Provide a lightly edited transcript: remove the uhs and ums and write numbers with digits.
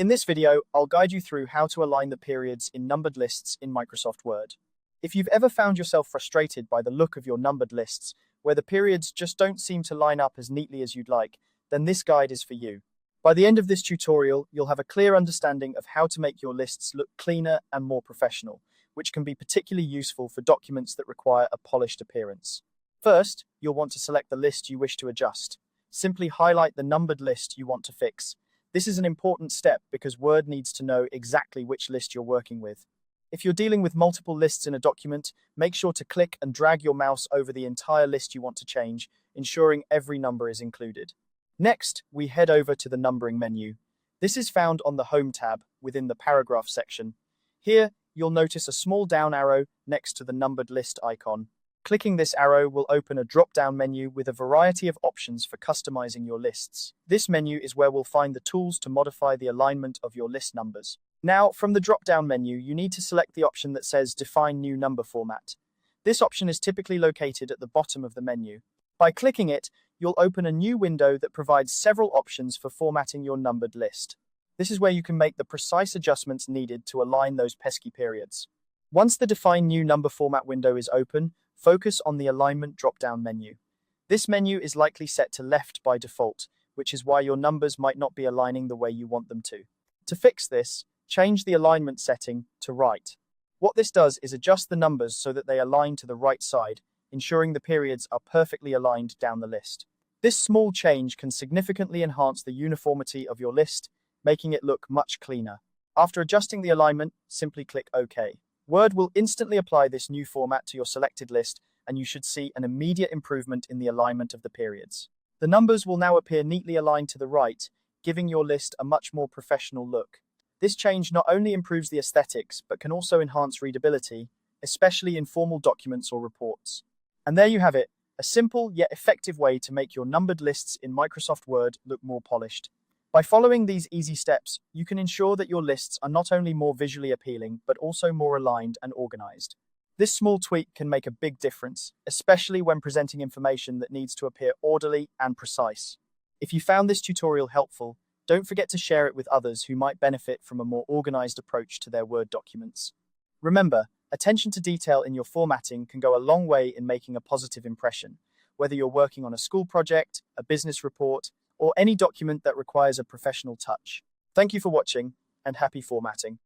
In this video, I'll guide you through how to align the periods in numbered lists in Microsoft Word. If you've ever found yourself frustrated by the look of your numbered lists, where the periods just don't seem to line up as neatly as you'd like, then this guide is for you. By the end of this tutorial, you'll have a clear understanding of how to make your lists look cleaner and more professional, which can be particularly useful for documents that require a polished appearance. First, you'll want to select the list you wish to adjust. Simply highlight the numbered list you want to fix. This is an important step because Word needs to know exactly which list you're working with. If you're dealing with multiple lists in a document, make sure to click and drag your mouse over the entire list you want to change, ensuring every number is included. Next, we head over to the numbering menu. This is found on the Home tab within the Paragraph section. Here, you'll notice a small down arrow next to the numbered list icon. Clicking this arrow will open a drop-down menu with a variety of options for customizing your lists. This menu is where we'll find the tools to modify the alignment of your list numbers. Now, from the drop-down menu, you need to select the option that says Define New Number Format. This option is typically located at the bottom of the menu. By clicking it, you'll open a new window that provides several options for formatting your numbered list. This is where you can make the precise adjustments needed to align those pesky periods. Once the Define New Number Format window is open, focus on the Alignment drop-down menu. This menu is likely set to left by default, which is why your numbers might not be aligning the way you want them to. To fix this, change the alignment setting to right. What this does is adjust the numbers so that they align to the right side, ensuring the periods are perfectly aligned down the list. This small change can significantly enhance the uniformity of your list, making it look much cleaner. After adjusting the alignment, simply click OK. Word will instantly apply this new format to your selected list, and you should see an immediate improvement in the alignment of the periods. The numbers will now appear neatly aligned to the right, giving your list a much more professional look. This change not only improves the aesthetics, but can also enhance readability, especially in formal documents or reports. And there you have it, a simple yet effective way to make your numbered lists in Microsoft Word look more polished. By following these easy steps, you can ensure that your lists are not only more visually appealing, but also more aligned and organized. This small tweak can make a big difference, especially when presenting information that needs to appear orderly and precise. If you found this tutorial helpful, don't forget to share it with others who might benefit from a more organized approach to their Word documents. Remember, attention to detail in your formatting can go a long way in making a positive impression, whether you're working on a school project, a business report, or any document that requires a professional touch. Thank you for watching, and happy formatting.